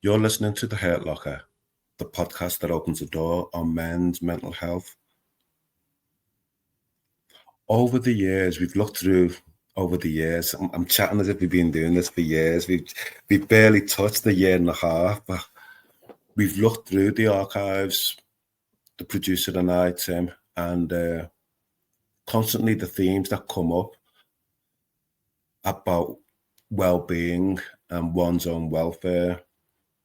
You're listening to The Hurt Locker, the podcast that opens the door on men's mental health. Over the years, we've looked through, I'm chatting as if we've been doing this for years. We've barely touched a year and a half, but we've looked through the archives, the producer and I, Tim, and constantly the themes that come up about well-being and one's own welfare,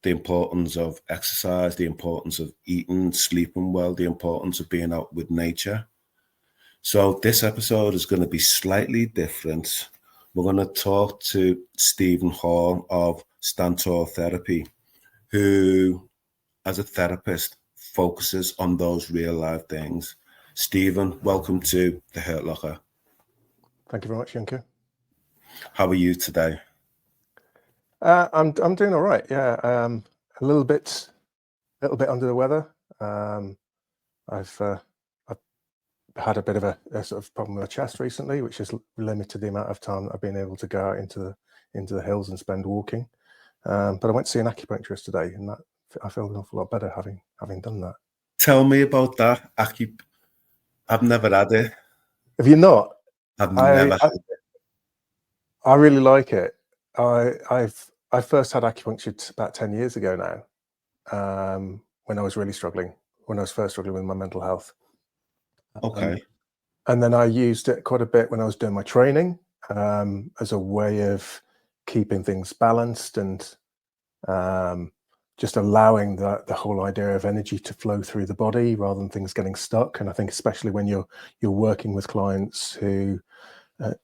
the importance of exercise, the importance of eating, sleeping well, the importance of being out with nature. So this episode is going to be slightly different. We're going to talk to Stephen Hall of StandTall Therapy, who, as a therapist, focuses on those real-life things. Stephen, welcome to The Hurt Locker. Thank you very much, Yunke. How are you today? I'm doing all right. Yeah, a little bit under the weather. I've had a bit of a sort of problem with my chest recently, which has limited the amount of time that I've been able to go out into the hills and spend walking. But I went to see an acupuncturist today, and that I feel an awful lot better having done that. Tell me about that. I've never had it. Have you not? I've never had it. I really like it. I first had acupuncture about 10 years ago now, when I was really struggling, when I was first struggling with my mental health. Okay. And then I used it quite a bit when I was doing my training, as a way of keeping things balanced and just allowing the whole idea of energy to flow through the body rather than things getting stuck. And I think especially when you're working with clients who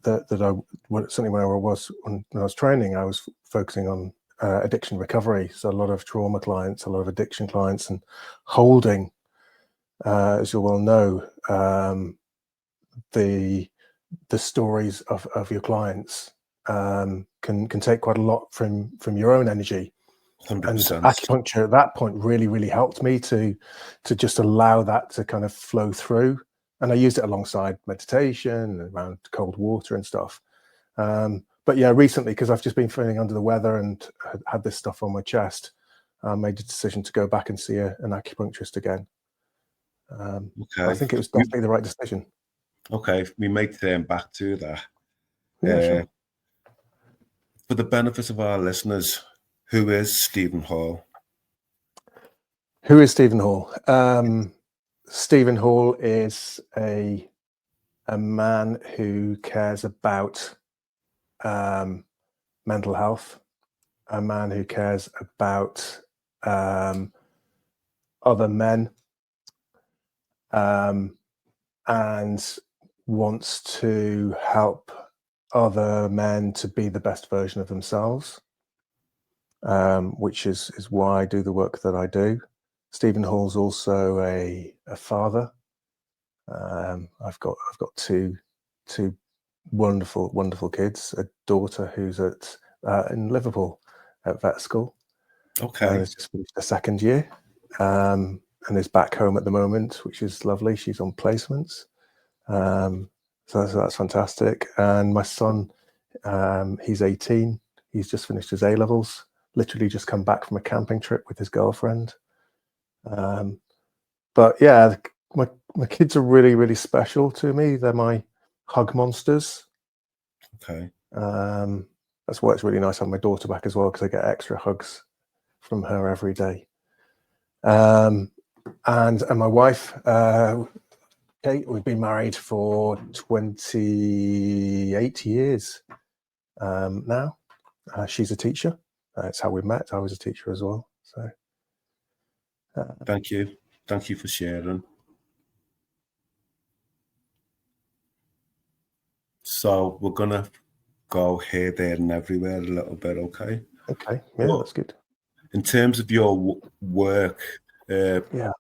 certainly when I was training, I was focusing on addiction recovery. So a lot of trauma clients, a lot of addiction clients, and holding, as you well know, the stories of your clients can take quite a lot from your own energy. 100%. And acupuncture at that point really helped me to just allow that to kind of flow through. And I used it alongside meditation and around cold water and stuff. But yeah, recently, because I've just been feeling under the weather and had this stuff on my chest, I made the decision to go back and see an acupuncturist again. Okay. I think it was definitely the right decision. Okay, we may turn back to that. Yeah, sure. For the benefit of our listeners, who is Stephen Hall? Who is Stephen Hall? Stephen Hall is a man who cares about mental health, a man who cares about other men, and wants to help other men to be the best version of themselves, which is why I do the work that I do. Stephen Hall's also a father. I've got two wonderful kids. A daughter who's in Liverpool at vet school. Okay. Has just finished her second year, and is back home at the moment, which is lovely. She's on placements, so that's fantastic. And my son, he's 18. He's just finished his A-levels. Literally just come back from a camping trip with his girlfriend. But yeah, my kids are really special to me. They're my hug monsters. Okay. That's why it's really nice having my daughter back as well, because I get extra hugs from her every day. And my wife, Kate, we've been married for 28 years now. She's a teacher. It's how we met. I was a teacher as well. So. Thank you for sharing. So we're gonna go here, there, and everywhere a little bit, okay? Okay, yeah, that's good. In terms of your work, yeah.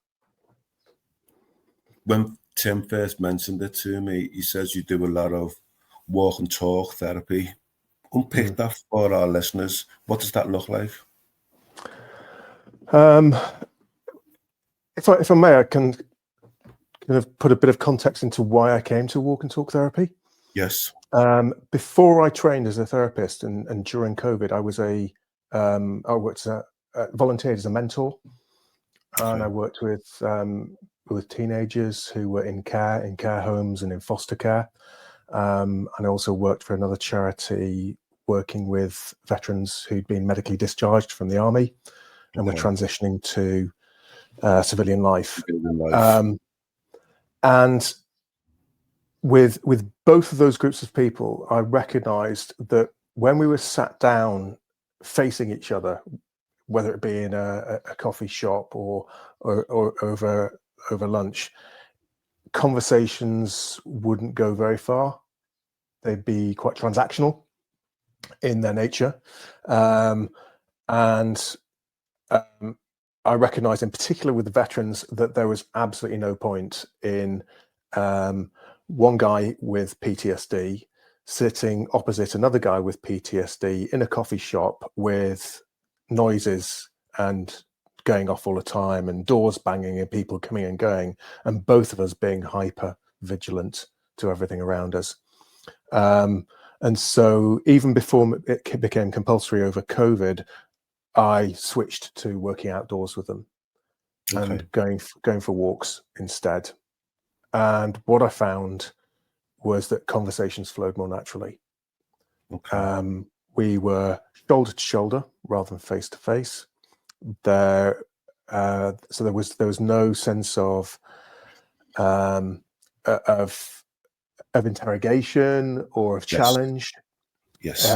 When Tim first mentioned it to me, he says you do a lot of walk and talk therapy. Unpick that for our listeners. What does that look like? If I may, I can kind of put a bit of context into why I came to walk and talk therapy. Yes. Before I trained as a therapist and during COVID, I was I worked as volunteered as a mentor, and Okay. I worked with teenagers who were in care homes and in foster care. And I also worked for another charity working with veterans who'd been medically discharged from the army and were transitioning to civilian life. And with both of those groups of people, I recognized that when we were sat down facing each other, whether it be in a coffee shop or over lunch, conversations wouldn't go very far. They'd be quite transactional in their nature. And I recognized in particular with the veterans that there was absolutely no point in one guy with PTSD sitting opposite another guy with PTSD in a coffee shop with noises and going off all the time and doors banging and people coming and going, and both of us being hyper vigilant to everything around us. And so even before it became compulsory over COVID, I switched to working outdoors with them and going for walks instead. And what I found was that conversations flowed more naturally. We were shoulder to shoulder rather than face to face. So there was no sense of interrogation or of challenge. Yes.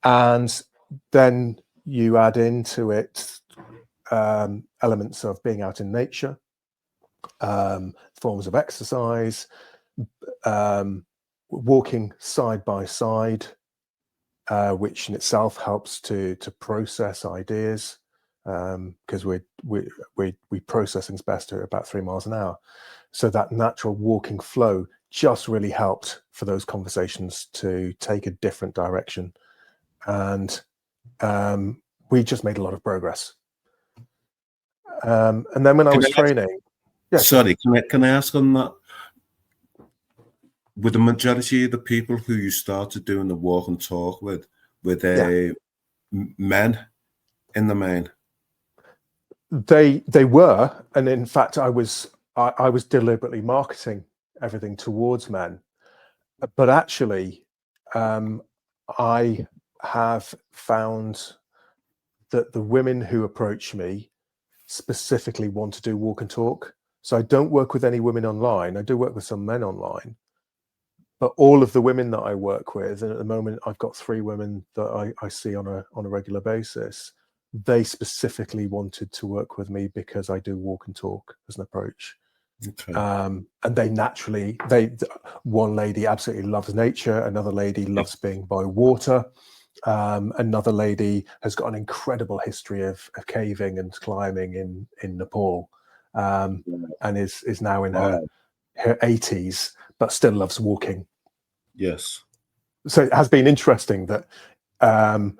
And then you add into it elements of being out in nature, forms of exercise, walking side by side, which in itself helps to process ideas, because we process things best at about 3 miles an hour. So that natural walking flow just really helped for those conversations to take a different direction, and we just made a lot of progress. And then when I was training, can I ask on that? With the majority of the people who you started doing the walk and talk with, were they men in the main? They were, and in fact, I was deliberately marketing everything towards men, but actually, I have found that the women who approach me specifically want to do walk and talk. So I don't work with any women online. I do work with some men online, but all of the women that I work with, and at the moment I've got 3 women that I see on a regular basis, they specifically wanted to work with me because I do walk and talk as an approach. And one lady absolutely loves nature, another lady loves being by water, another lady has got an incredible history of caving and climbing in Nepal, and is now in her 80s but still loves walking. Yes. So it has been interesting that an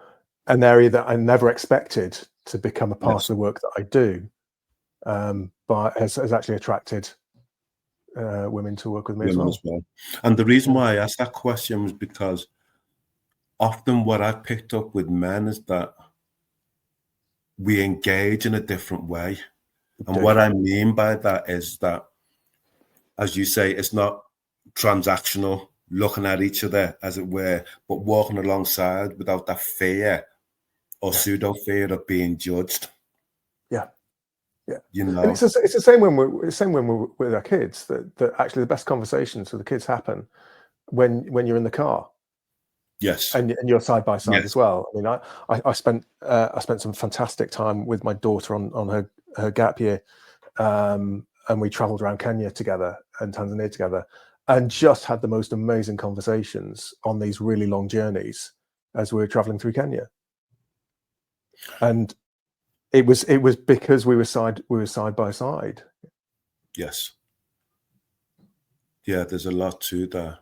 area that I never expected to become a part of the work that I do, but has actually attracted women to work with me as well. And the reason why I asked that question was because often what I picked up with men is that we engage in a different way. And what I mean by that is that, as you say, it's not transactional, looking at each other, as it were, but walking alongside without that fear or pseudo fear of being judged. Yeah. You know, and it's the same when we're with our kids. That actually the best conversations with the kids happen when you're in the car. Yes. And you're side by side as well. I mean, I spent some fantastic time with my daughter on her gap year, and we traveled around Kenya together and Tanzania together, and just had the most amazing conversations on these really long journeys as we were traveling through Kenya. And it was because we were side by side. Yes. Yeah, there's a lot to that.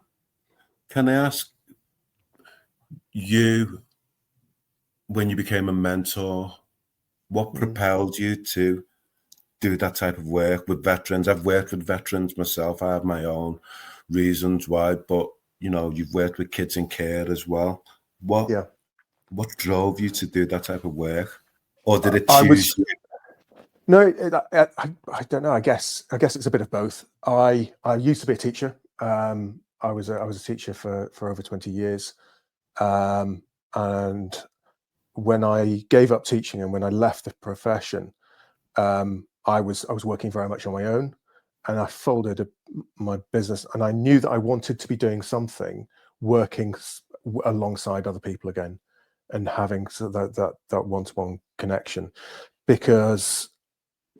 Can I ask you, when you became a mentor, what propelled you to do that type of work with veterans? I've worked with veterans myself. I have my own reasons why, but you know, you've worked with kids in care as well. What drove you to do that type of work? or did it I choose was you? no, I don't know. I guess it's a bit of both. I used to be a teacher. I was a teacher for over 20 years, and when I gave up teaching and when I left the profession, I was working very much on my own, and I folded my business, and I knew that I wanted to be doing something, working alongside other people again, and having that one-to-one connection, because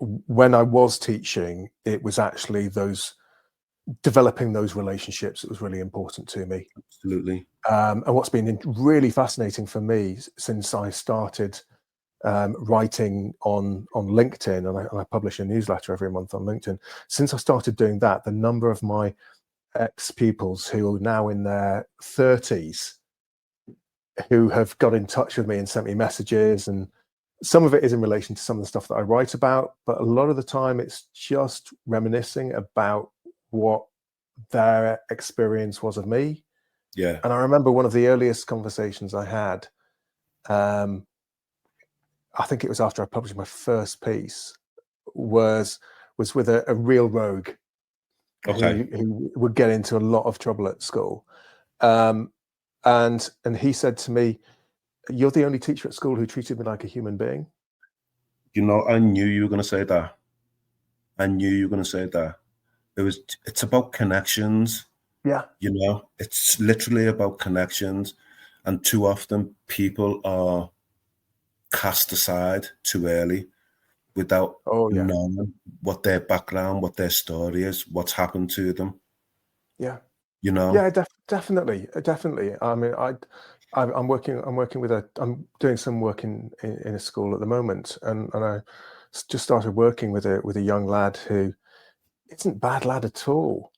when I was teaching, it was actually developing those relationships that was really important to me. Absolutely. And what's been really fascinating for me since I started writing on LinkedIn, and I publish a newsletter every month on LinkedIn. Since I started doing that, the number of my ex-pupils who are now in their 30s who have got in touch with me and sent me messages, and some of it is in relation to some of the stuff that I write about, but a lot of the time it's just reminiscing about what their experience was of me. Yeah. And I remember one of the earliest conversations I had, I think it was after I published my first piece, was with a real rogue Okay. who would get into a lot of trouble at school. And he said to me, "You're the only teacher at school who treated me like a human being." You know, I knew you were going to say that. I knew you were going to say that. It's about connections. Yeah. You know, it's literally about connections. And too often people are cast aside too early without Oh yeah. knowing what their background, what their story is, what's happened to them, Yeah. you know? Yeah, definitely. I mean, I'm doing some work in a school at the moment, and I just started working with a young lad who isn't a bad lad at all,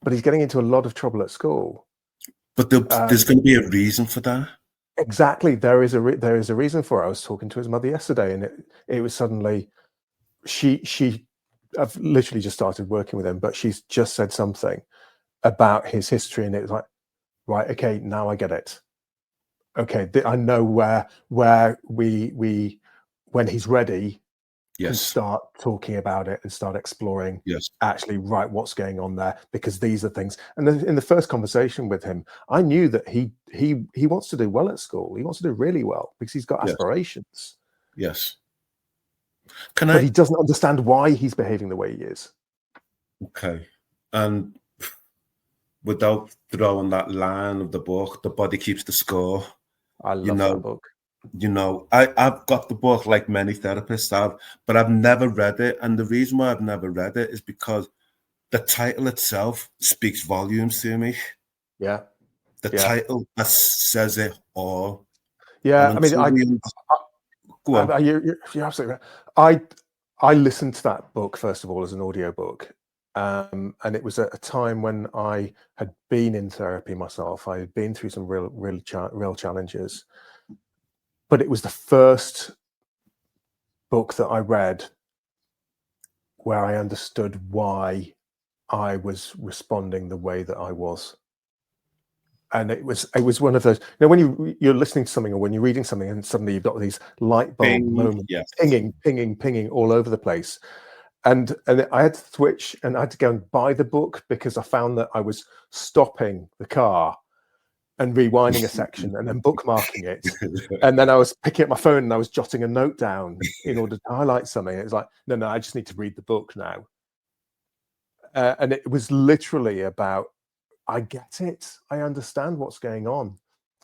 but he's getting into a lot of trouble at school. But there's going to be a reason for that. Exactly. There is a reason for it. I was talking to his mother yesterday, and it was suddenly she I've literally just started working with him, but she's just said something about his history, and it was like, right, okay, now I get it. Okay, I know where we when he's ready can Yes, start talking about it and start exploring yes, actually, right, what's going on there, because these are things. And then in the first conversation with him, I knew that he wants to do well at school. He wants to do really well because he's got yes, aspirations, yes. Can but I? he doesn't understand why he's behaving the way he is. Okay. And without throwing that line of the book, the body keeps the score. I You love that know, book. I've got the book like many therapists have, but I've never read it. And the reason why I've never read it is because the title itself speaks volumes to me. Yeah, The yeah, title that says it all. And yeah. I mean, until we go on, you're absolutely right. I listened to that book first of all as an audiobook, and it was at a time when I had been in therapy myself. I had been through some real challenges, but it was the first book that I read where I understood why I was responding the way that I was. And it was one of those, when you're listening to something or when you're reading something and suddenly you've got these light bulb bing, moments yes, pinging all over the place. And I had to switch and I had to go and buy the book because I found that I was stopping the car and rewinding a section and then bookmarking it. And then I was picking up my phone and I was jotting a note down in order to highlight something. It was like, no, I just need to read the book now. And it was literally about, I get it. I understand what's going on.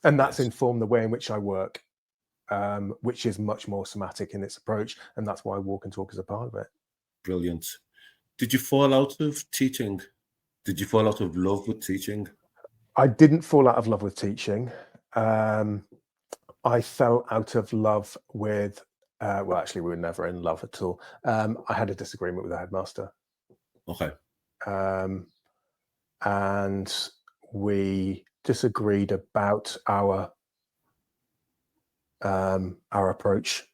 And that's yes, informed the way in which I work, which is much more somatic in its approach. And that's why Walk and Talk is a part of it. brilliant. Did you fall out of teaching? Did you fall out of love with teaching? I didn't fall out of love with teaching. I fell out of love with, well, actually, we were never in love at all. I had a disagreement with the headmaster. Okay. Um, and we disagreed about our approach,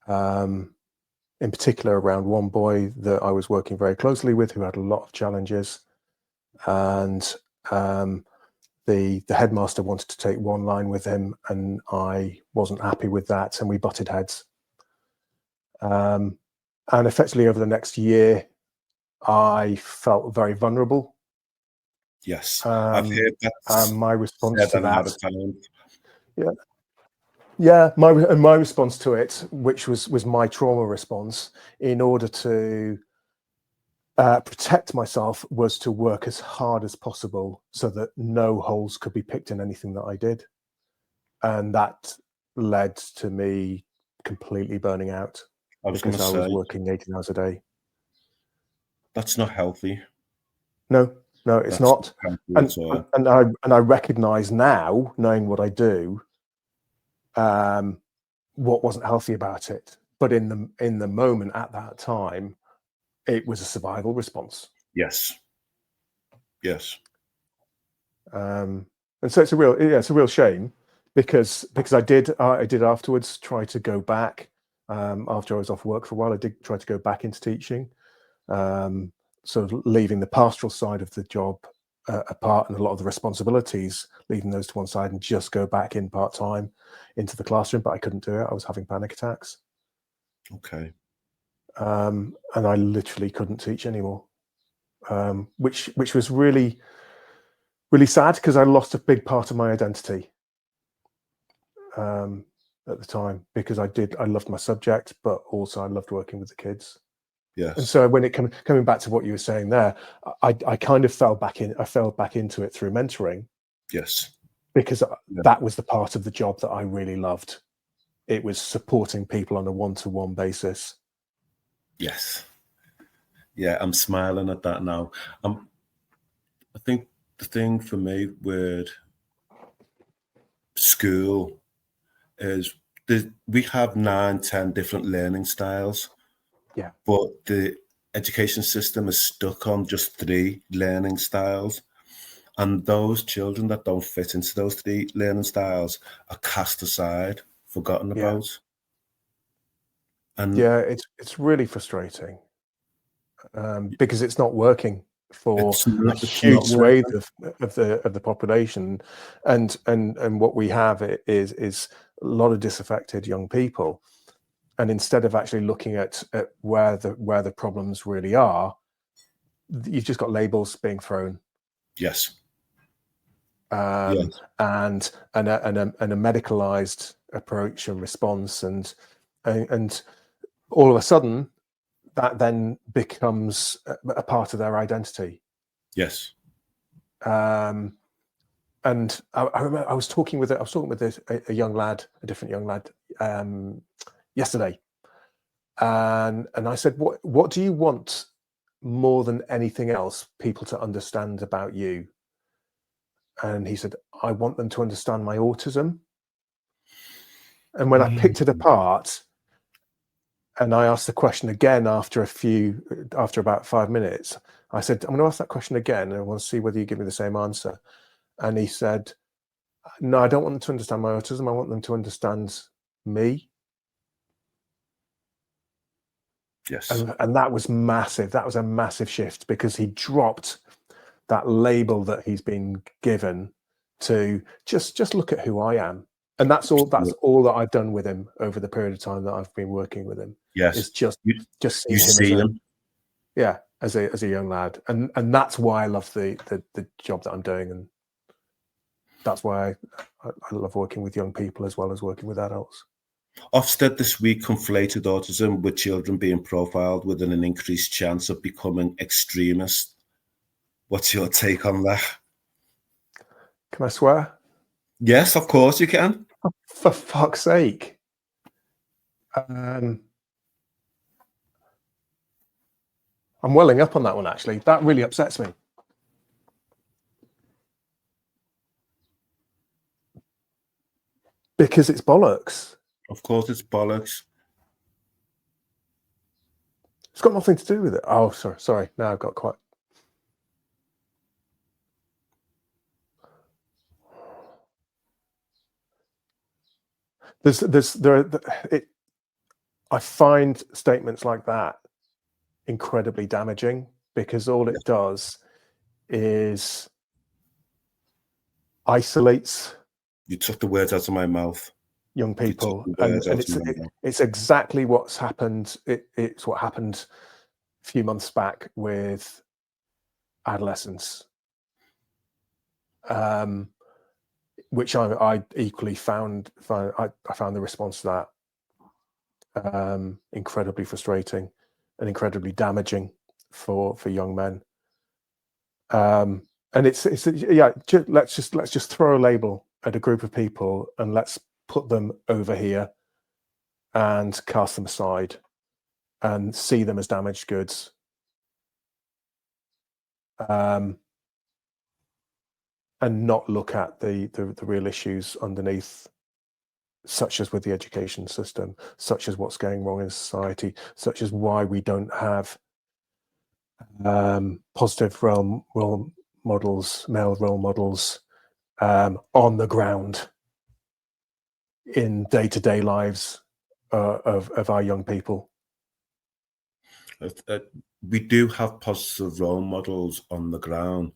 in particular around one boy that I was working very closely with who had a lot of challenges, and the headmaster wanted to take one line with him, and I wasn't happy with that, and we butted heads. And effectively over the next year, I felt very vulnerable. Yes, I've heard that My response said to a lot that, of times. my response to it, which was my trauma response, in order to protect myself, was to work as hard as possible so that no holes could be picked in anything that I did. And that led to me completely burning out because I was working 18 hours a day. That's not healthy. No, it's not. At all. And I recognize now, knowing what I do, what wasn't healthy about it. But in the moment at that time, it was a survival response. Yes. And so it's a real shame because I did afterwards try to go back. After I was off work for a while, I did try to go back into teaching, sort of leaving the pastoral side of the job apart and a lot of the responsibilities, leaving those to one side, and just go back in part-time into the classroom. But I couldn't do it. I was having panic attacks. Okay. And I literally couldn't teach anymore, which was really, really sad because I lost a big part of my identity at the time, because I loved my subject, but also I loved working with the kids. Yes. And so when it coming back to what you were saying there, I kind of fell back into it through mentoring. Yes. Because that was the part of the job that I really loved. It was supporting people on a one-to-one basis. Yes. Yeah, I'm smiling at that now. I think the thing for me with school is we have 9-10 different learning styles. Yeah. But the education system is stuck on just 3 learning styles. And those children that don't fit into those 3 learning styles are cast aside, forgotten about. And it's really frustrating because it's not working for a huge swathe of the population, and what we have is a lot of disaffected young people. And instead of actually looking at where the problems really are, you've just got labels being thrown. Yes. And a medicalized approach and response, and all of a sudden that then becomes a part of their identity. Yes. And I remember I was talking with a young lad, a different young lad, yesterday, and I said, what do you want more than anything else people to understand about you? And he said, I want them to understand my autism. And when I picked it apart and I asked the question again after about 5 minutes, I said, I'm going to ask that question again, and I want to see whether you give me the same answer. And he said, no, I don't want them to understand my autism. I want them to understand me. Yes. And that was massive. That was a massive shift, because he dropped that label that he's been given to just look at who I am. And that's all that I've done with him over the period of time that I've been working with him. Yes. Is just seeing him as a young lad. And that's why I love the job that I'm doing. And that's why I love working with young people as well as working with adults. Ofsted this week conflated autism with children being profiled with an increased chance of becoming extremist. What's your take on that? Can I swear? Yes, of course you can. For fuck's sake. I'm welling up on that one, actually. That really upsets me. Because it's bollocks. Of course it's bollocks. It's got nothing to do with it. Oh, sorry. Now I've got quite... I find statements like that incredibly damaging, because all it does is isolates. You took the words out of my mouth. young If you took people, the and words out of my mouth. it's exactly what's happened. It's what happened a few months back with adolescents, which I equally found I found the response to that incredibly frustrating and incredibly damaging for young men. And it's yeah. Let's just throw a label at a group of people and let's put them over here and cast them aside and see them as damaged goods. And not look at the real issues underneath, such as with the education system, such as what's going wrong in society, such as why we don't have positive role models, male role models on the ground in day-to-day lives of our young people. We do have positive role models on the ground,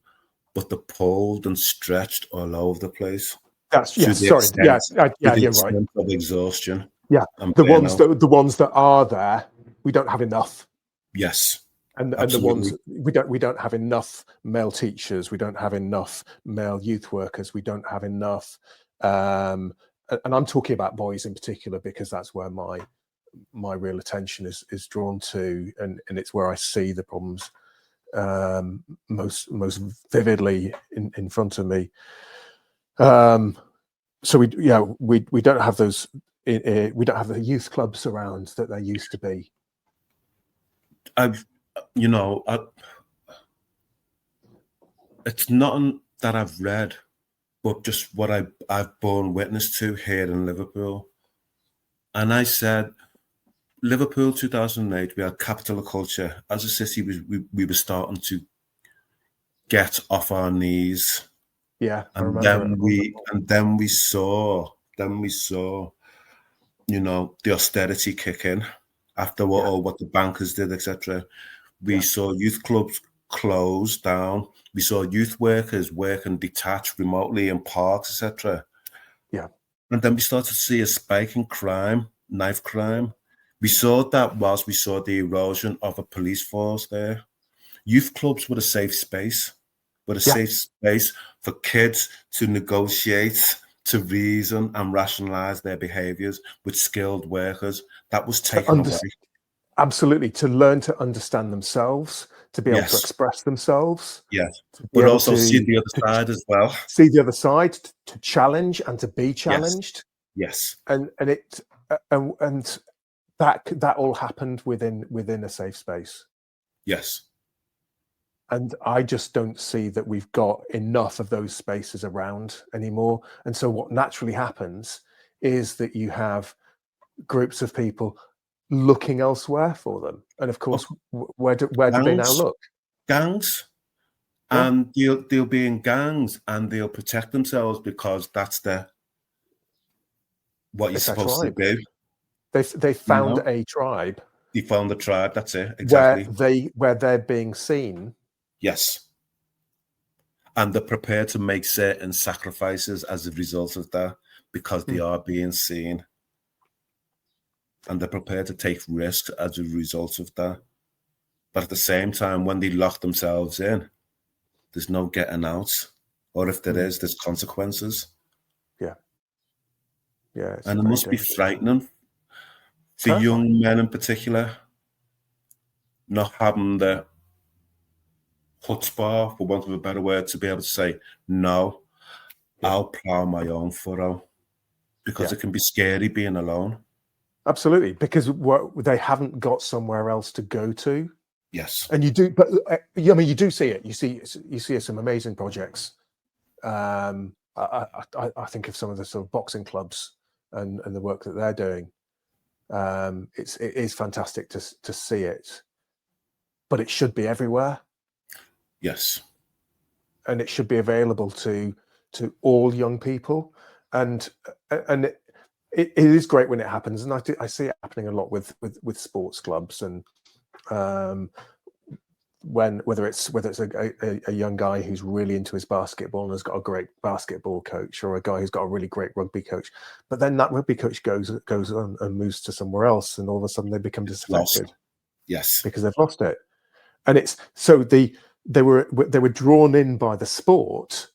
but they're pulled and stretched all over the place. That's to yes. the Sorry. extent, Yeah. to Yeah. the You're right. extent of exhaustion. Yeah. and The burnout. ones that are there, we don't have enough. Yes, And the absolutely. ones we don't have enough male teachers, we don't have enough male youth workers, we don't have enough. And I'm talking about boys in particular because that's where my real attention is drawn to, and it's where I see the problems most vividly in front of me. So we don't have those. We don't have the youth clubs around that there used to be. It's nothing that I've read, but just what I've borne witness to here in Liverpool. And I said, Liverpool 2008, we had capital of culture. As a city, we were starting to get off our knees. Yeah, I And remember. then we saw, the austerity kick in after what the bankers did, etc. We saw youth clubs close down. We saw youth workers working detached remotely in parks, etc. Yeah. And then we started to see a spike in crime, knife crime. We saw that whilst we saw the erosion of a police force there. Youth clubs were a safe space, for kids to negotiate, to reason and rationalize their behaviors with skilled workers. That was taken away. Absolutely, to learn to understand themselves, to be able to express themselves. Yes, but also see the other side as well. See the other side, to challenge and to be challenged. Yes. And that all happened within a safe space. Yes. And I just don't see that we've got enough of those spaces around anymore. And so what naturally happens is that you have groups of people looking elsewhere for them. And of course, where do they now look? Gangs. Yeah. And they'll be in gangs and they'll protect themselves because that's what you're supposed to do. They found a tribe. They found a tribe, that's it, exactly. Where they're being seen. Yes. And they're prepared to make certain sacrifices as a result of that because they are being seen. And they're prepared to take risks as a result of that. But at the same time, when they lock themselves in, there's no getting out. Or if there is, there's consequences. Yeah. Yeah. And it must be frightening for young men in particular, not having the chutzpah, for want of a better word, to be able to say, no, I'll plow my own furrow. Because it can be scary being alone. Absolutely, because they haven't got somewhere else to go to. Yes, and you do, but you do see it. You see some amazing projects. I think of some of the sort of boxing clubs and the work that they're doing. It is fantastic to see it, but it should be everywhere. Yes, and it should be available to all young people, and it is great when it happens, and I see it happening a lot with sports clubs and whether it's a young guy who's really into his basketball and has got a great basketball coach, or a guy who's got a really great rugby coach, but then that rugby coach goes on and moves to somewhere else, and all of a sudden they become disaffected. Yes, because they've lost it. And it's so they were drawn in by the sport,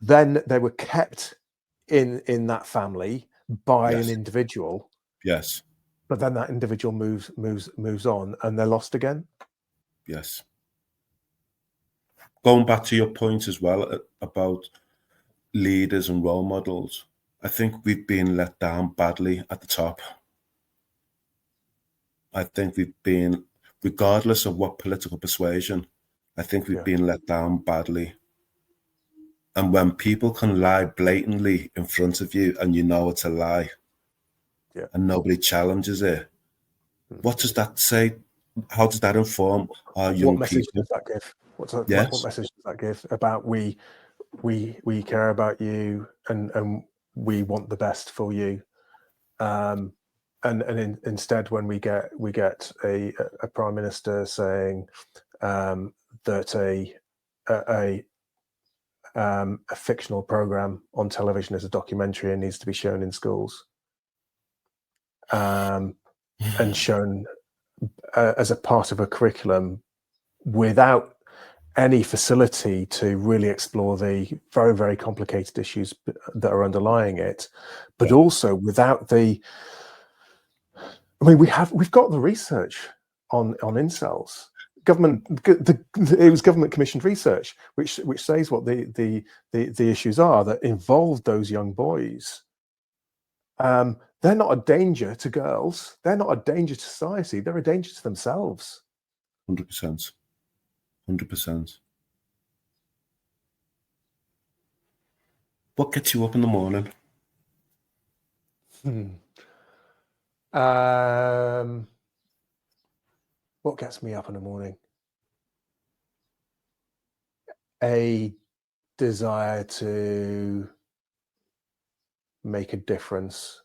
then they were kept in that family by an individual. Yes. But then that individual moves on, and they're lost again. Yes. Going back to your point as well about leaders and role models, I think we've been let down badly at the top. I think we've been, regardless of what political persuasion, I think we've been let down badly. And when people can lie blatantly in front of you and you know it's a lie, and nobody challenges it, what does that say? How does that inform our young What message people? does that give? What message does that give about we care about you, and we want the best for you? Instead, when we get a prime minister saying that a fictional program on television is a documentary and needs to be shown in schools, and shown as a part of a curriculum without any facility to really explore the very, very complicated issues that are underlying it, but also without the, I mean, we've got the research on incels. It was government commissioned research which says what the issues are that involve those young boys. They're not a danger to girls. They're not a danger to society. They're a danger to themselves. 100%. 100%. What gets you up in the morning? What gets me up in the morning? A desire to make a difference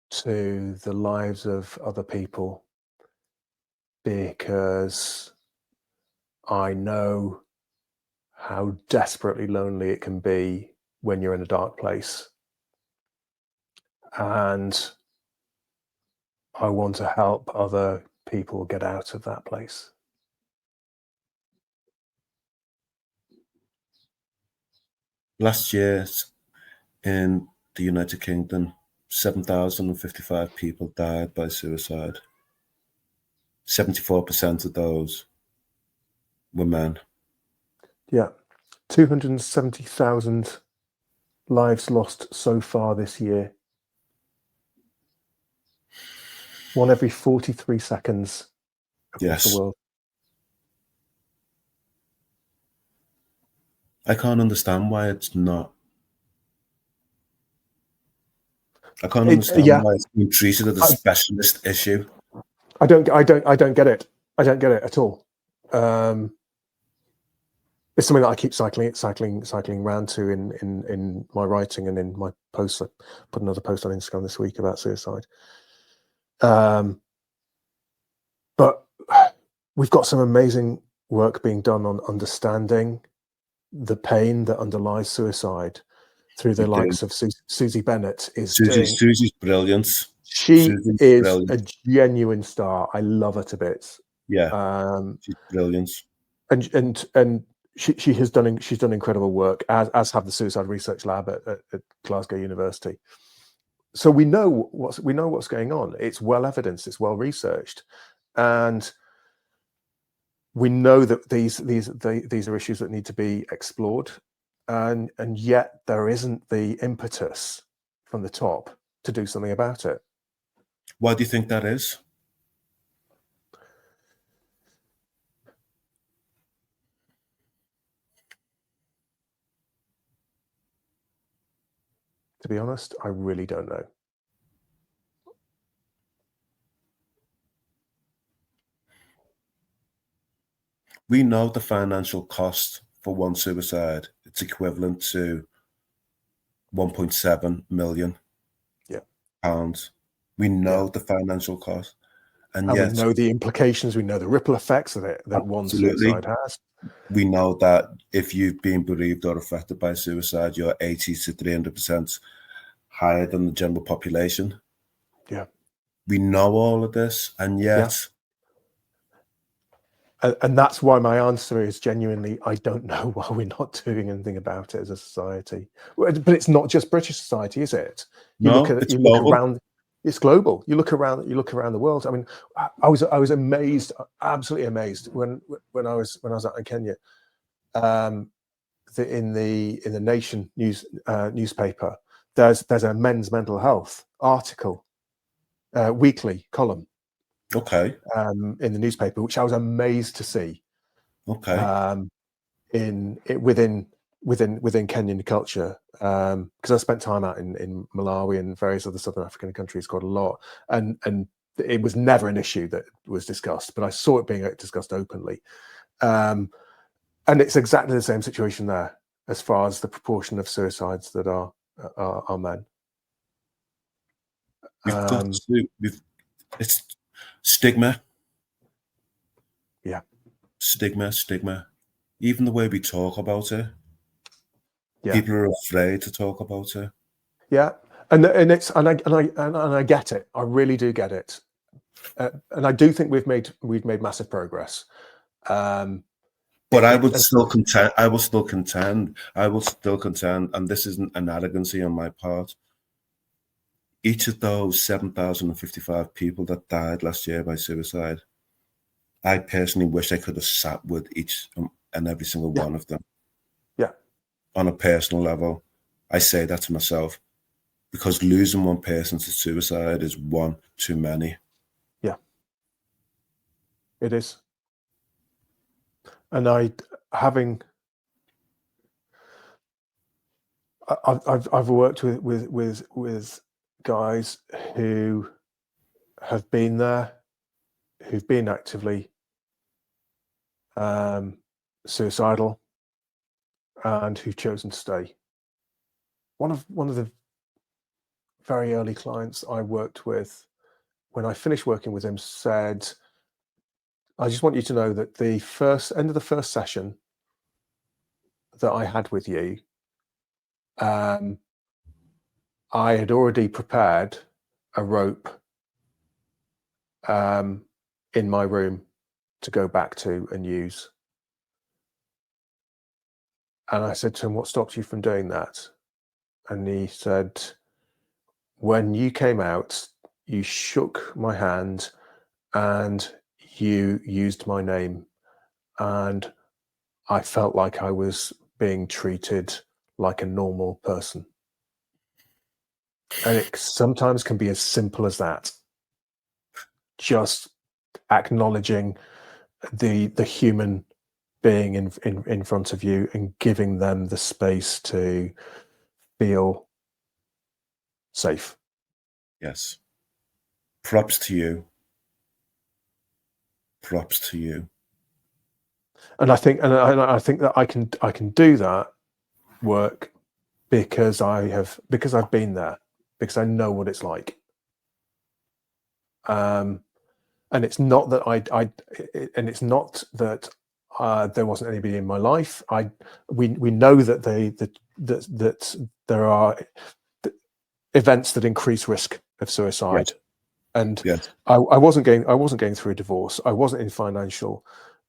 to the lives of other people, because I know how desperately lonely it can be when you're in a dark place. And I want to help other people get out of that place. Last year in the United Kingdom, 7,055 people died by suicide. 74% of those were men. Yeah. 270,000 lives lost so far this year. 1 every 43 seconds across the world. I can't understand why it's not. I can't understand why it's been treated as a specialist issue. I don't get it. I don't get it at all. It's something that I keep cycling round to in my writing and in my posts. I put another post on Instagram this week about suicide. But we've got some amazing work being done on understanding the pain that underlies suicide through the likes of Susie Bennett. Susie's brilliant. She is a genuine star. I love her to bits. Yeah, she's brilliant. And she's done incredible work, as have the Suicide Research Lab at Glasgow University. So we know what's going on. It's well evidenced. It's well researched, and we know that these are issues that need to be explored, and yet there isn't the impetus from the top to do something about it. Why do you think that is? To be honest, I really don't know. We know the financial cost for one suicide. It's equivalent to 1.7 million pounds. We know the financial cost, and And we yet, know the implications. We know the ripple effects that one absolutely, suicide has. we know that if you've been bereaved or affected by suicide, you're 80 to 300% higher than the general population. Yeah. We know all of this, and yet, And that's why my answer is genuinely, I don't know why we're not doing anything about it as a society. But it's not just British society, is it? You look it's global. around. It's global. You look around the world. I mean, I was amazed, absolutely amazed when I was out in Kenya. In the Nation newspaper, there's a men's mental health article, weekly column. Okay. In the newspaper, which I was amazed to see. Okay. Within Kenyan culture, because I spent time out in Malawi and various other Southern African countries quite a lot, and it was never an issue that was discussed, but I saw it being discussed openly, and it's exactly the same situation there as far as the proportion of suicides that are men. It's stigma. Yeah. Stigma. Even the way we talk about it. Yeah. People are afraid to talk about it. Yeah. And I get it. I really do get it. And I do think we've made massive progress. But I will still contend, and this isn't an arrogancy on my part. Each of those 7,055 people that died last year by suicide, I personally wish I could have sat with each and every single one of them. Yeah. On a personal level, I say that to myself, because losing one person to suicide is one too many. Yeah. It is. And I've worked with guys who have been there, who've been actively suicidal, and who've chosen to stay. One of the very early clients I worked with, when I finished working with him, said, "I just want you to know that the end of the first session that I had with you, I had already prepared a rope in my room to go back to and use." And I said to him, "What stops you from doing that?" And he said, "When you came out, you shook my hand and you used my name, and I felt like I was being treated like a normal person." And it sometimes can be as simple as that. Just acknowledging the human being in front of you and giving them the space to feel safe. Yes. Props to you. Props to you. And I think that I can do that work because I've been there, because I know what it's like. And it's not that it's not that there wasn't anybody in my life. We know that that there are events that increase risk of suicide. Yes. And yes. I wasn't going through a divorce. I wasn't in financial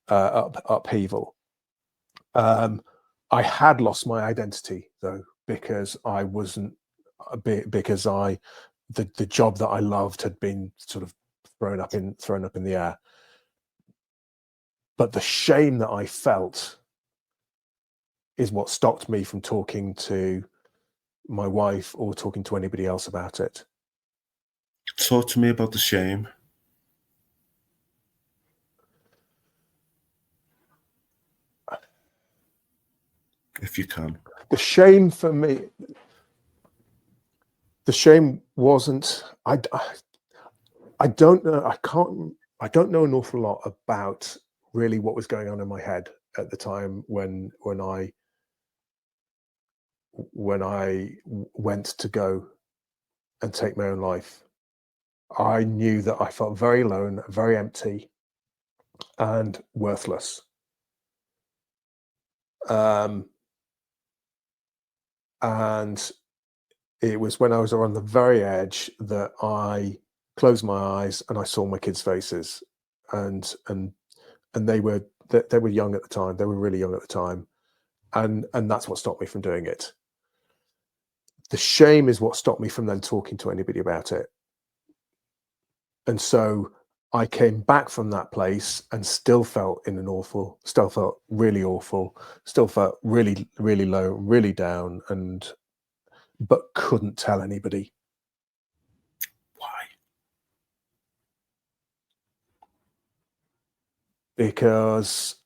upheaval. I had lost my identity though, because I wasn't because the job that I loved had been sort of thrown up in the air. But the shame that I felt is what stopped me from talking to my wife or talking to anybody else about it. Talk to me about the shame. If you can. The shame for me, the shame wasn't, I don't know, I don't know an awful lot about really what was going on in my head at the time when I went to go and take my own life. I knew that I felt very alone, very empty, and worthless. And it was when I was on the very edge that I closed my eyes and I saw my kids' faces, and they were young at the time. They were really young at the time, and that's what stopped me from doing it. The shame is what stopped me from then talking to anybody about it. And so I came back from that place and still felt really awful, still felt really, really low, really down, but couldn't tell anybody. Why? Because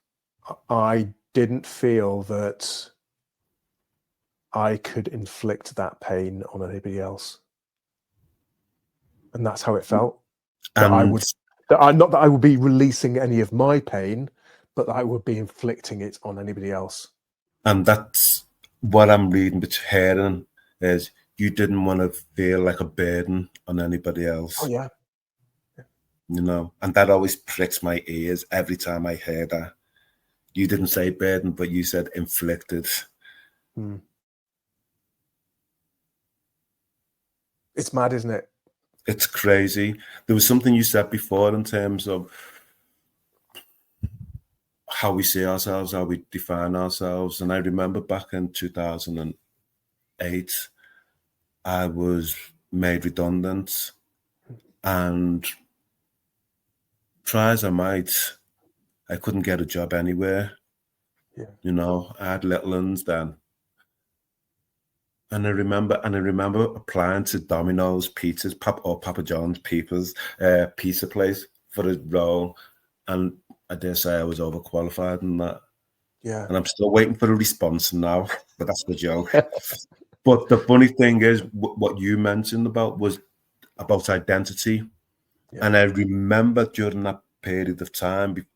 I didn't feel that I could inflict that pain on anybody else. And that's how it felt. That not that I would be releasing any of my pain, but that I would be inflicting it on anybody else. And that's what I'm reading, but hearing is you didn't want to feel like a burden on anybody else. Oh, yeah. You know, and that always pricks my ears every time I hear that. You didn't say burden, but you said inflicted. It's mad, isn't it? It's crazy. There was something you said before in terms of how we see ourselves, how we define ourselves. And I remember back in 2008, I was made redundant, and try as I might, I couldn't get a job anywhere. Yeah. You know, I had little ones then. And I remember applying to Domino's Pizzas, Papa John's pizza place for a role. And I dare say I was overqualified in that. Yeah. And I'm still waiting for a response now, but that's the joke. But the funny thing is, what you mentioned was about identity. Yeah. And I remember during that period of time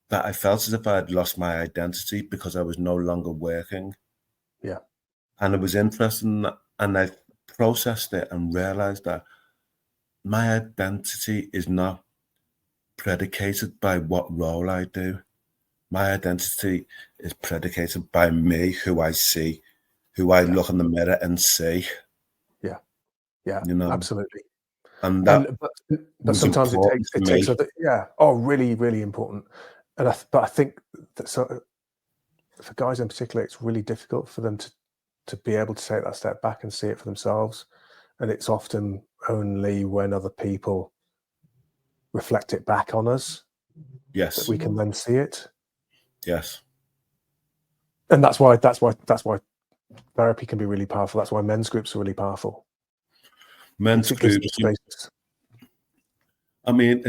that I felt as if I had lost my identity because I was no longer working. Yeah. And it was interesting, and I processed it and realized that my identity is not predicated by what role I do. My identity is predicated by me, who I see, who I look in the mirror and see. Yeah. Yeah. You know, absolutely. and that but sometimes it takes other, really, really important. But I think that for guys in particular, it's really difficult for them to be able to take that step back and see it for themselves. And it's often only when other people reflect it back on us that we can then see it. Yes. And that's why therapy can be really powerful. That's why men's groups are really powerful. Men's groups. I mean,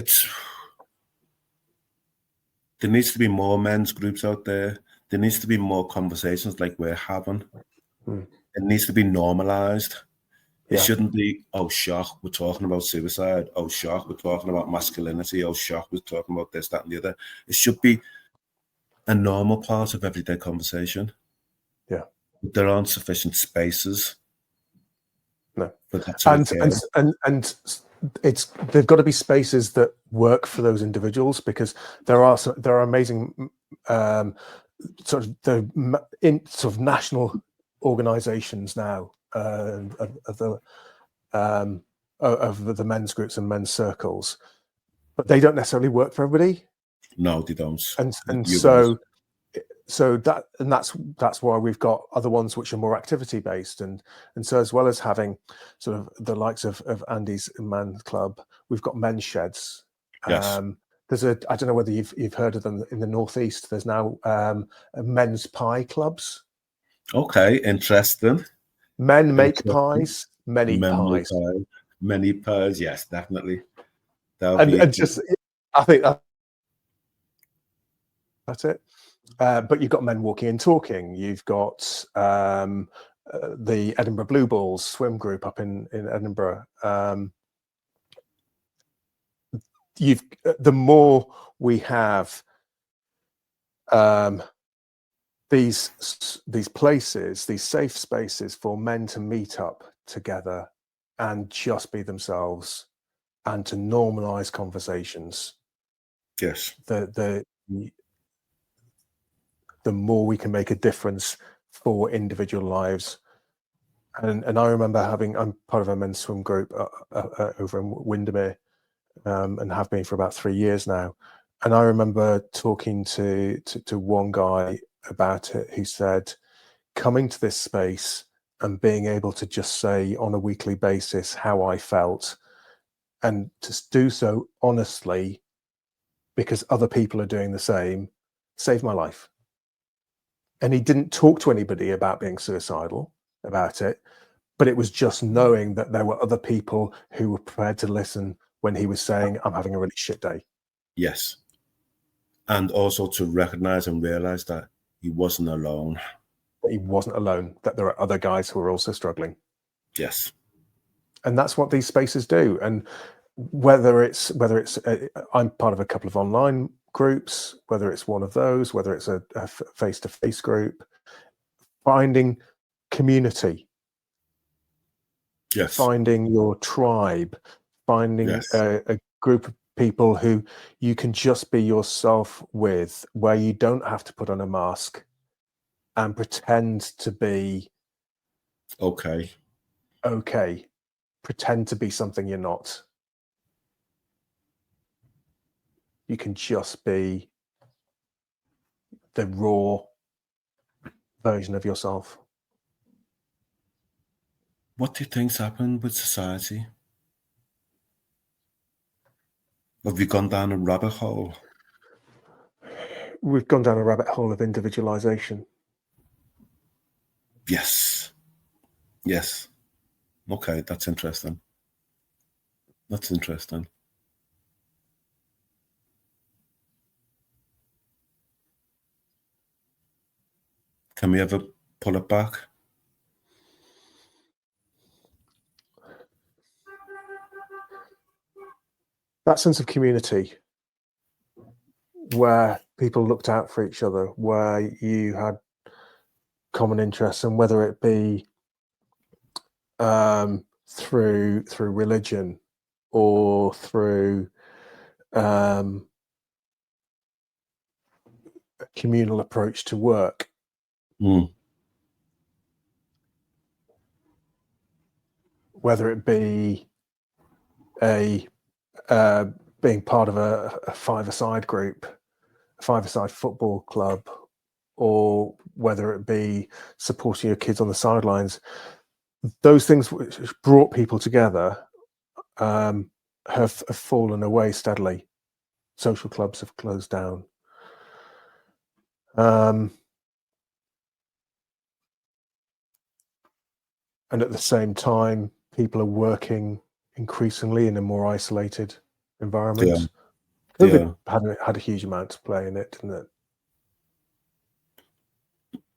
there needs to be more men's groups out there. There needs to be more conversations like we're having. It needs to be normalized. It shouldn't be, oh, shock, we're talking about suicide. Oh, shock, we're talking about masculinity. Oh, shock, we're talking about this, that, and the other. It should be a normal part of everyday conversation. Yeah. But there aren't sufficient spaces. No. For that to occur. And they've got to be spaces that work for those individuals, because there are amazing sort of national organizations now of the men's groups and men's circles, but they don't necessarily work for everybody. No, they don't. And that's why we've got other ones which are more activity based, and so as well as having sort of the likes of Andy's Man Club, we've got men's sheds. Yes. There's I don't know whether you've heard of them in the Northeast. There's now men's pie clubs. Okay, interesting. Men make pies, men eat pies. Many pies, yes, definitely. And just, I think that's it. But you've got Men Walking and Talking. You've got the Edinburgh Blue Balls swim group up in Edinburgh. The more we have these places, these safe spaces for men to meet up together and just be themselves and to normalize conversations. Yes. The more we can make a difference for individual lives. And I remember I'm part of a men's swim group over in Windermere, and have been for about 3 years now. And I remember talking to one guy about it, who said, coming to this space and being able to just say on a weekly basis how I felt, and to do so honestly because other people are doing the same, saved my life. And he didn't talk to anybody about being suicidal about it, but it was just knowing that there were other people who were prepared to listen when he was saying, I'm having a really shit day. Yes. And also to recognize and realize that he wasn't alone. That he wasn't alone, that there are other guys who are also struggling. Yes. And that's what these spaces do. And whether it's I'm part of a couple of online groups, whether it's one of those, whether it's a face-to-face group, finding community, Yes. finding your tribe, finding Yes. a group of people who you can just be yourself with, where you don't have to put on a mask and pretend to be Okay. Pretend to be something you're not. You can just be the raw version of yourself. What do you think's happened with society? Have we gone down a rabbit hole? We've gone down a rabbit hole of individualization. Yes. Yes. Okay, that's interesting. That's interesting. Can we ever pull it back? That sense of community, where people looked out for each other, where you had common interests, and whether it be through religion or through a communal approach to work. Whether it be being part of a five-a-side group, a five-a-side football club, or whether it be supporting your kids on the sidelines, those things which brought people together have fallen away steadily. Social clubs have closed down. And at the same time, people are working increasingly in a more isolated environment. COVID had a huge amount to play in it, didn't it?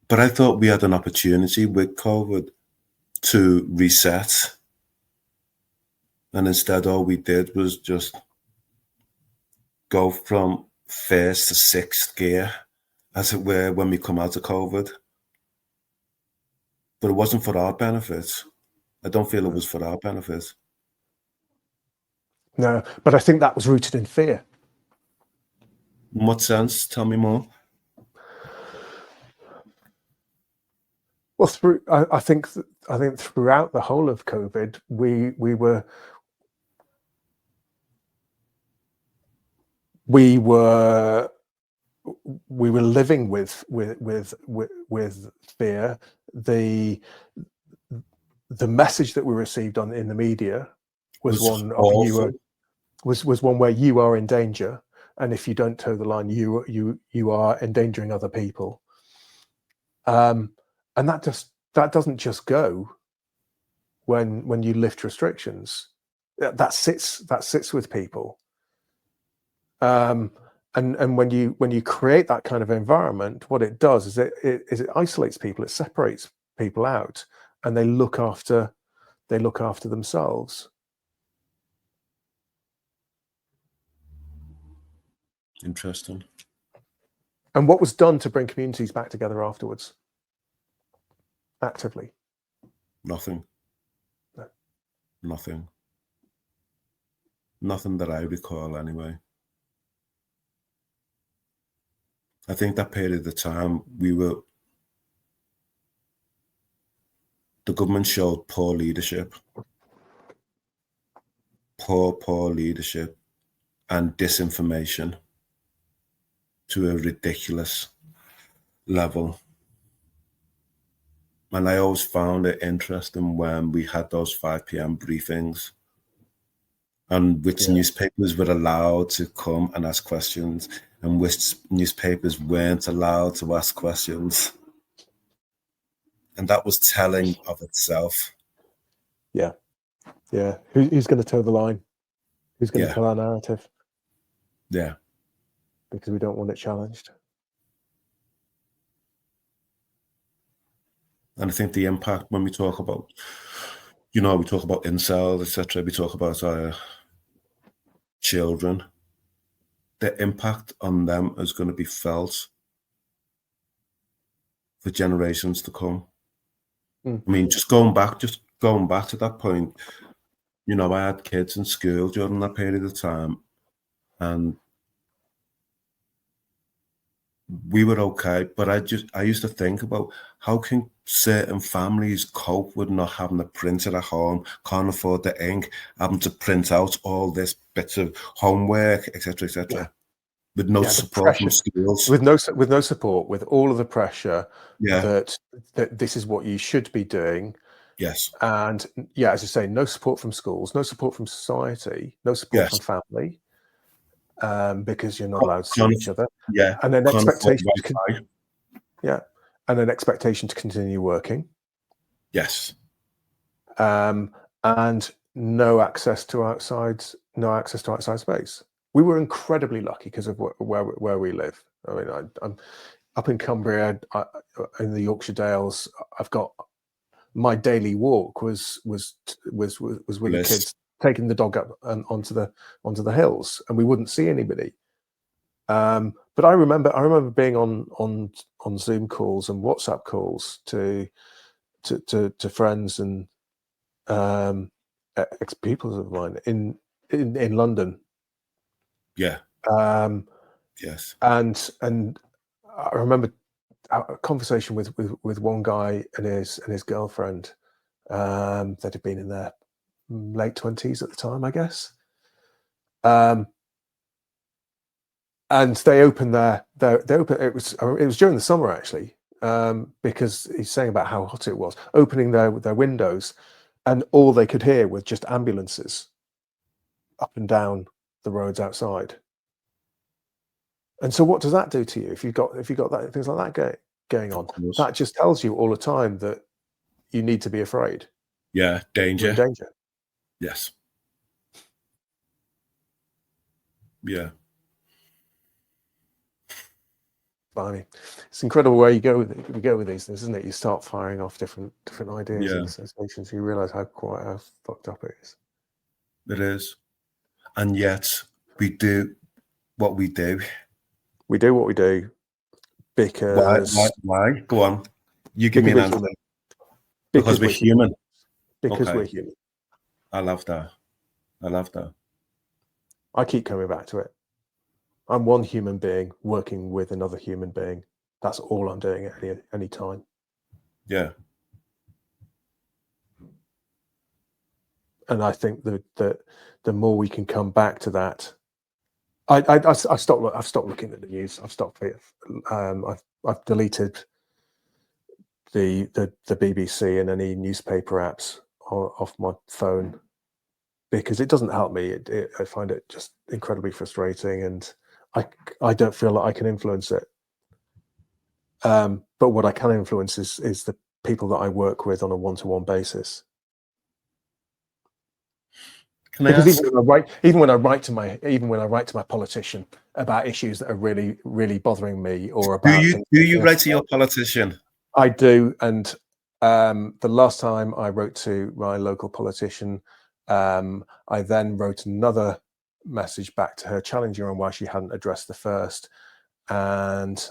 But I thought we had an opportunity with COVID to reset. And instead, all we did was just go from first to sixth gear, as it were, when we come out of COVID. But it wasn't for our benefit. I don't feel it was for our benefit. No, but I think that was rooted in fear. In what sense? Tell me more. Well, I think throughout the whole of COVID, we were living with fear. The message that we received in the media was one of was one where you are in danger, and if you don't toe the line, you are endangering other people. And that doesn't just go when you lift restrictions. That sits with people. And when you create that kind of environment, what it does is it isolates people, it separates people out, and they look after themselves. Interesting. And what was done to bring communities back together afterwards? Actively? Nothing. No. Nothing. Nothing that I recall, anyway. I think that period of time, the government showed poor leadership, poor leadership, and disinformation to a ridiculous level. And I always found it interesting when we had those 5 p.m. briefings and which newspapers were allowed to come and ask questions and which newspapers weren't allowed to ask questions. And that was telling of itself. Yeah. Yeah. Who's going to toe the line? Who's going to tell our narrative? Yeah. Because we don't want it challenged. And I think the impact when we talk about, we talk about incels, etc., we talk about our children, the impact on them is going to be felt for generations to come. I mean, just going back to that point, I had kids in school during that period of time, and we were okay, but I used to think about how can certain families cope with not having a printer at home, can't afford the ink, having to print out all this bits of homework, etc., with no support from schools, with no support, with all of the pressure that this is what you should be doing. Yes. And as you say, no support from schools, no support from society, no support from family. Because you're not allowed to see each other, and then expectation and an expectation to continue working, and no access to outside space. We were incredibly lucky because of where we live. I mean, I'm up in Cumbria, in the Yorkshire Dales. I've got my daily walk was with the kids, taking the dog up and onto the hills, and we wouldn't see anybody. But I remember being on Zoom calls and WhatsApp calls to friends and ex pupils of mine in London. Yeah. Yes. And I remember a conversation with one guy and his girlfriend that had been in their late 20s at the time, I guess. And they opened it was during the summer, actually, because he's saying about how hot it was, opening their windows, and all they could hear were just ambulances up and down the roads outside. And so what does that do to you if you've got that, things like that going on? That just tells you all the time that you need to be afraid. Yeah, danger. You're in danger. Yes. Yeah. Blimey. It's incredible where you go with these things, isn't it? You start firing off different ideas and associations. You realise how fucked up it is. It is. And yet we do what we do. We do what we do because... Why? Go on. You give me an answer. Because we're human. Because we're human. I love that. I keep coming back to it. I'm one human being working with another human being. That's all I'm doing at any time. Yeah. And I think that the more we can come back to that, I've stopped looking at the news. I've stopped it. I've deleted the BBC and any newspaper apps off my phone because it doesn't help me. I find it just incredibly frustrating, and I don't feel like I can influence it. But what I can influence is the people that I work with on a one-to-one basis. Because even when I write to my politician about issues that are really, really bothering me, or about do you write to your politician? I do, and the last time I wrote to my local politician, I then wrote another message back to her challenging her on why she hadn't addressed the first, and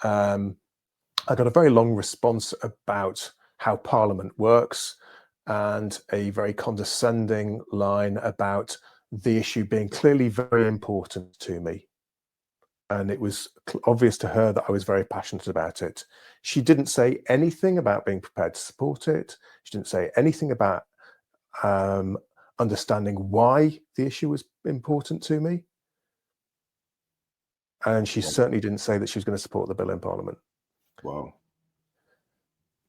I got a very long response about how Parliament works, and a very condescending line about the issue being clearly very important to me. And it was obvious to her that I was very passionate about it. She didn't say anything about being prepared to support it. She didn't say anything about understanding why the issue was important to me. And she certainly didn't say that she was going to support the bill in Parliament. Wow.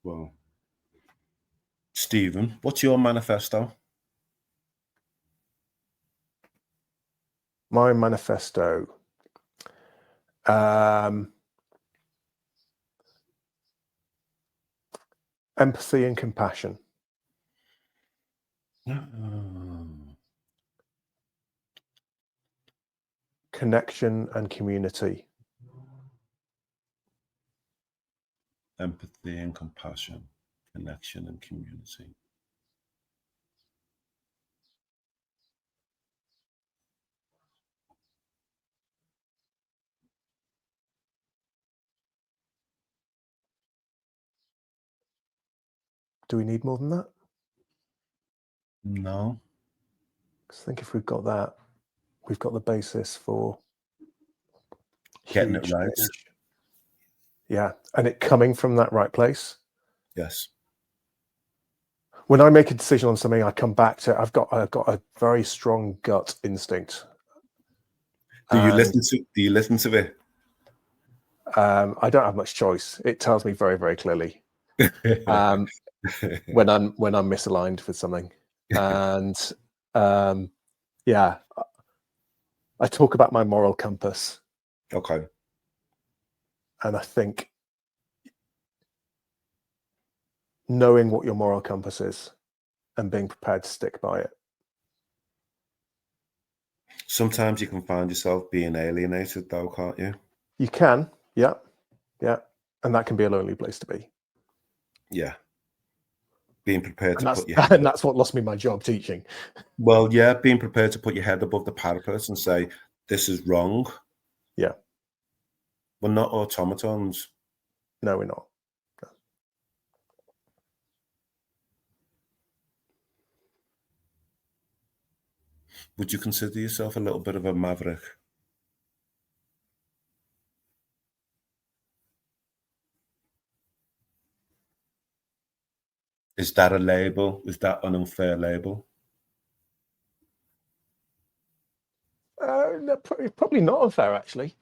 Well, Stephen, what's your manifesto? My manifesto. Empathy and compassion. Connection and community. Empathy and compassion, connection and community. Do we need more than that? No. I think if we've got that, we've got the basis for Getting it right. Change. Yeah, and it coming from that right place. Yes. When I make a decision on something, I come back to I've got a very strong gut instinct. Do you listen to it? I don't have much choice. It tells me very, very clearly when I'm misaligned with something. And yeah, I talk about my moral compass. Okay. And I think knowing what your moral compass is and being prepared to stick by it. Sometimes you can find yourself being alienated though, can't you? You can, yeah. And that can be a lonely place to be. Yeah. Being prepared to put your head... And that's what lost me my job teaching. Well, yeah, being prepared to put your head above the parapet and say, this is wrong. Yeah. We're not automatons. No, we're not. No. Would you consider yourself a little bit of a maverick? Is that a label? Is that an unfair label? No, probably not unfair, actually.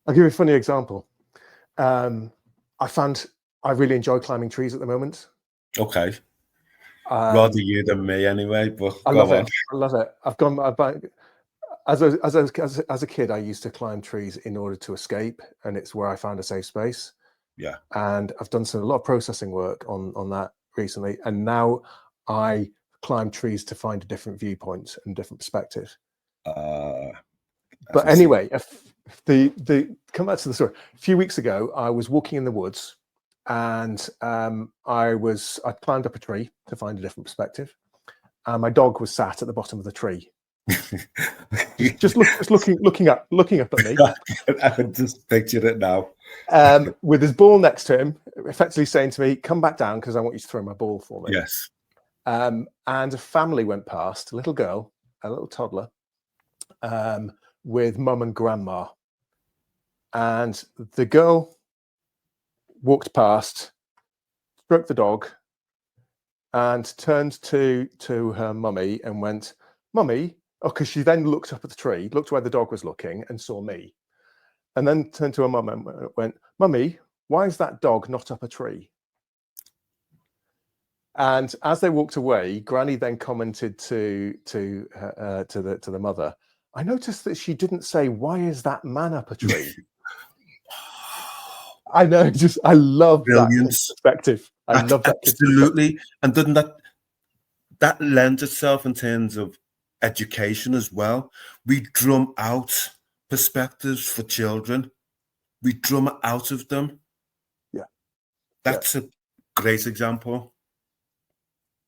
I'll give you a funny example. I really enjoy climbing trees at the moment. Okay. Rather you than me, anyway. But I love it. I love it. I've gone as a kid. I used to climb trees in order to escape, and it's where I found a safe space. Yeah. And I've done a lot of processing work on that recently, and now I climb trees to find a different viewpoint and different perspective. But anyway, come back to the story. A few weeks ago, I was walking in the woods, and I climbed up a tree to find a different perspective, and my dog was sat at the bottom of the tree, just looking up at me. I can just picture it now. With his ball next to him, effectively saying to me, "Come back down because I want you to throw my ball for me." Yes. And a family went past, a little girl, a little toddler, with mum and grandma. And the girl walked past, stroked the dog, and turned to her mummy and went, "Mummy," because she then looked up at the tree, looked where the dog was looking, and saw me. And then turned to her mum and went, "Mummy, why is that dog not up a tree?" And as they walked away, Granny then commented to the mother, "I noticed that she didn't say, 'Why is that man up a tree?'" I know, I love that perspective. I love that. Absolutely. And doesn't that lends itself in terms of education as well? We drum out perspectives for children. We drum it out of them. Yeah. That's a great example.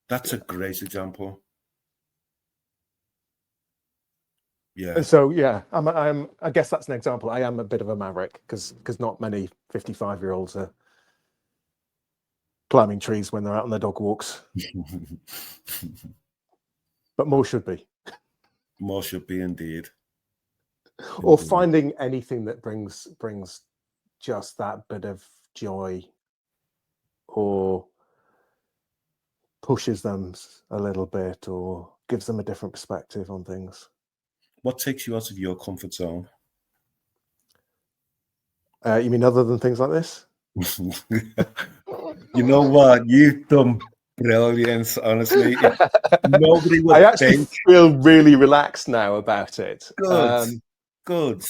That's a great example. Yeah. And so, yeah, I guess that's an example. I am a bit of a maverick because not many 55-year-olds are climbing trees when they're out on their dog walks. But more should be. More should be indeed. Or Indeed. finding anything that brings just that bit of joy, or pushes them a little bit, or gives them a different perspective on things. What takes you out of your comfort zone? You mean other than things like this? You know what? You've done brilliant, honestly. Nobody would I actually think. feel really relaxed now about it. Good. Good.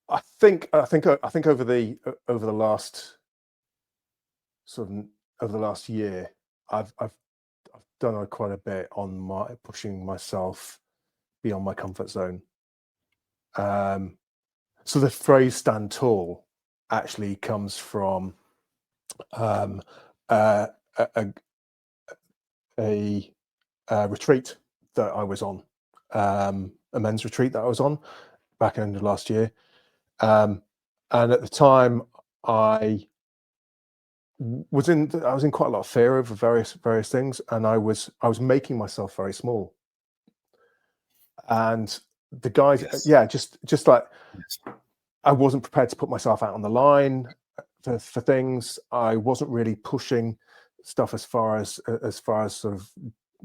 I think over the last over the last year, I've done quite a bit on pushing myself beyond my comfort zone. So the phrase "stand tall" actually comes from a retreat that I was on, a men's retreat that I was on back end of last year. And at the time, I was in quite a lot of fear over various things, and I was making myself very small. And the guys, just like, I wasn't prepared to put myself out on the line for things. I wasn't really pushing stuff as far as sort of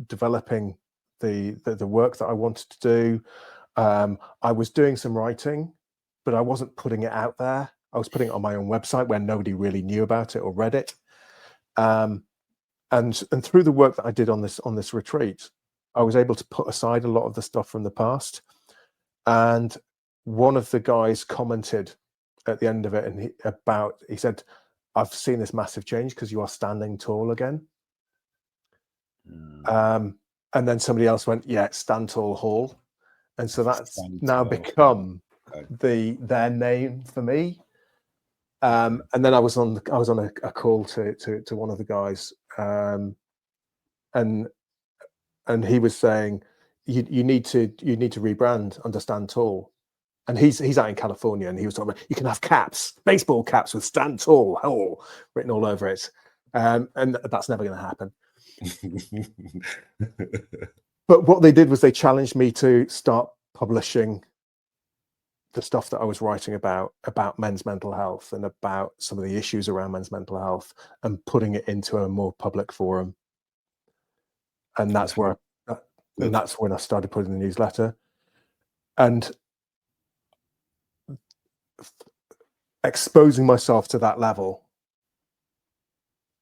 developing the work that I wanted to do. I was doing some writing, but I wasn't putting it out there. I was putting it on my own website where nobody really knew about it or read it. And through the work that I did on this retreat, I was able to put aside a lot of the stuff from the past. And one of the guys commented at the end of it, and he said, "I've seen this massive change because you are standing tall again." And then somebody else went, "Yeah, it's StandTall Hall," and so that's now become their name for me. And then I was on a call to one of the guys, and he was saying, you need to rebrand under StandTall. And he's out in California, and he was talking about, you can have caps, baseball caps with StandTall written all over it, and that's never going to happen. But what they did was they challenged me to start publishing the stuff that I was writing about men's mental health and about some of the issues around men's mental health, and putting it into a more public forum. And that's where that's when I started putting the newsletter, and exposing myself to that level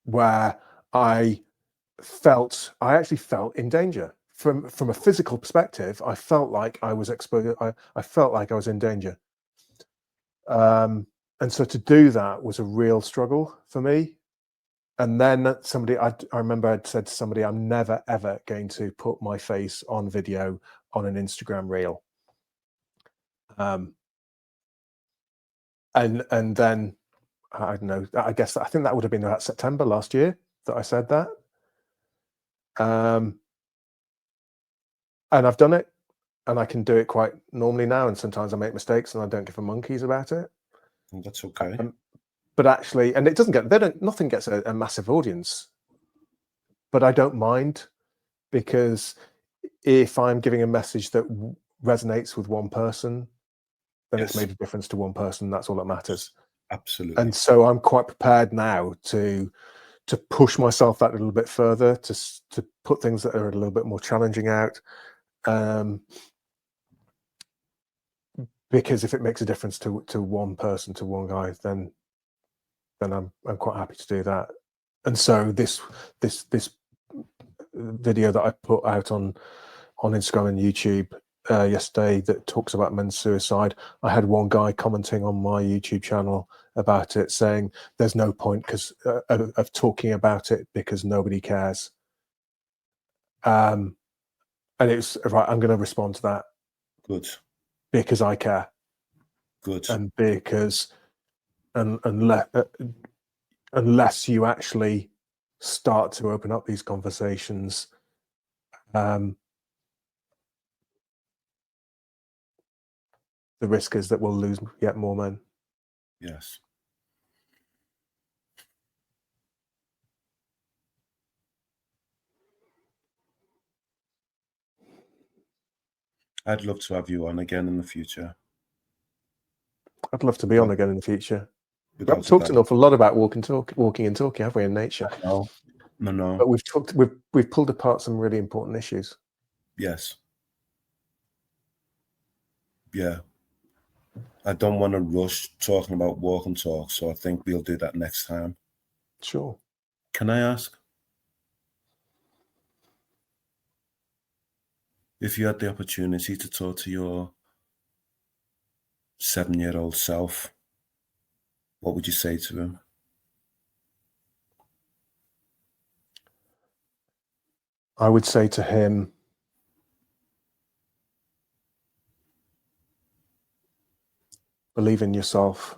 where I actually felt in danger from a physical perspective. I felt like I was exposed. I felt like I was in danger. And so to do that was a real struggle for me. And then I remember I'd said to somebody, I'm never, ever going to put my face on video on an Instagram reel. And then, I don't know, I think that would have been about September last year that I said that. And I've done it, and I can do it quite normally now. And sometimes I make mistakes and I don't give a monkeys about it. That's okay. But actually, and it doesn't get, nothing gets a massive audience, but I don't mind, because if I'm giving a message that resonates with one person, then it's made a difference to one person. That's all that matters. Absolutely. And so I'm quite prepared now to push myself that a little bit further, to put things that are a little bit more challenging out. Because if it makes a difference to one person, to one guy, then I'm quite happy to do that. And so this video that I put out on Instagram and YouTube yesterday that talks about men's suicide, I had one guy commenting on my YouTube channel about it, saying there's no point because of talking about it because nobody cares. And it's right. I'm going to respond to that. Good. Because I care. Good. And because unless you actually start to open up these conversations, the risk is that we'll lose yet more men. Yes. I'd love to have you on again in the future. I'd love to be on again in the future. We Without haven't a talked doubt. an awful lot about walking and talking, have we, in nature? No. But we've pulled apart some really important issues. Yes. Yeah. I don't want to rush talking about walk and talk, so I think we'll do that next time. Sure. Can I ask? If you had the opportunity to talk to your 7-year-old self, what would you say to him? I would say to him, believe in yourself.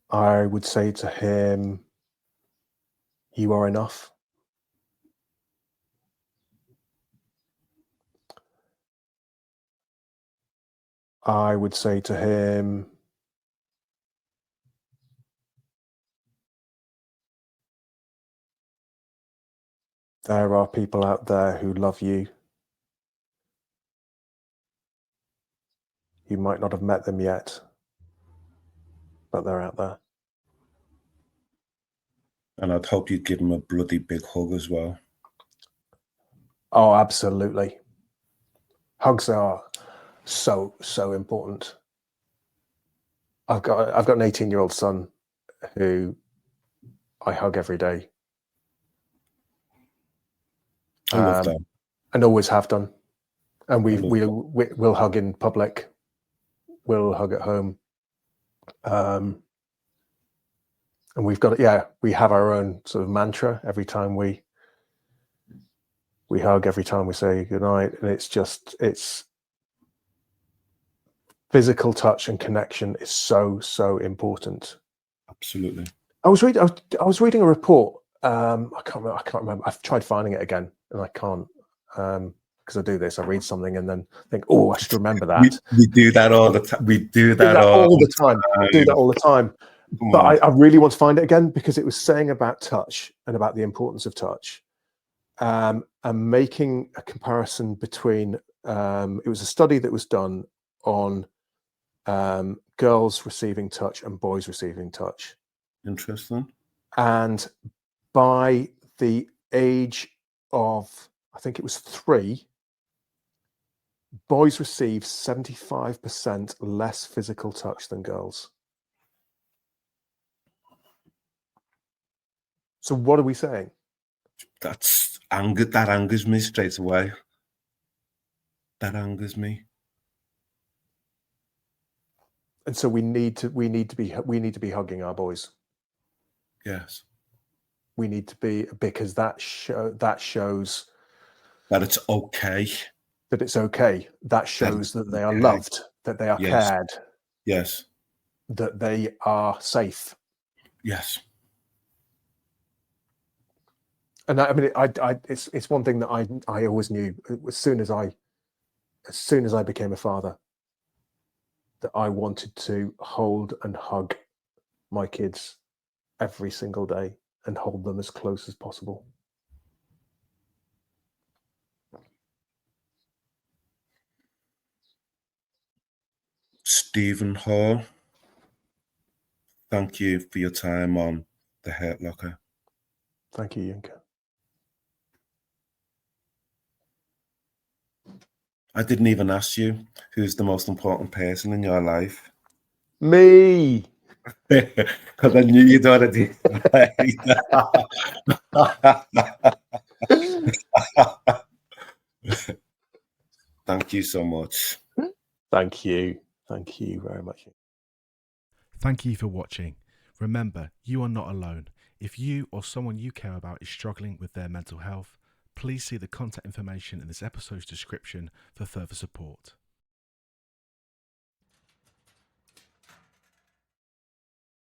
I would say to him, you are enough. I would say to him, there are people out there who love you. You might not have met them yet, but they're out there. And I'd hope you'd give him a bloody big hug as well. Oh, absolutely. Hugs are so important. I've got an 18-year-old son who I hug every day. I love that. And always have done. And we'll hug in public. We'll hug at home. And we've got, we have our own sort of mantra every time we hug, every time we say goodnight. And it's physical touch and connection is so important. Absolutely. I was reading a report. I can't remember. I've tried finding it again and I can't, because I do this. I read something and then think, oh, I should remember that. We do that all the time. We do that all the time. I do that all the time. But I really want to find it again because it was saying about touch and about the importance of touch, and making a comparison between. It was a study that was done on girls receiving touch and boys receiving touch. Interesting. And by the age of, I think it was 3, boys receive 75% less physical touch than girls. So what are we saying? That angers me straight away. That angers me. And so we need to be hugging our boys. Yes. We need to be, because that shows that it's okay. That it's okay. That shows that they are loved, that they are cared. Yes. That they are safe. Yes. And I mean, it's one thing that I always knew as soon as I became a father, that I wanted to hold and hug my kids every single day and hold them as close as possible. Stephen Hall, thank you for your time on The Hurt Locker. Thank you, Yinka. I didn't even ask you who's the most important person in your life. Me. Because I knew you'd already. Thank you so much. Thank you. Thank you very much. Thank you for watching. Remember, you are not alone. If you or someone you care about is struggling with their mental health, please see the contact information in this episode's description for further support.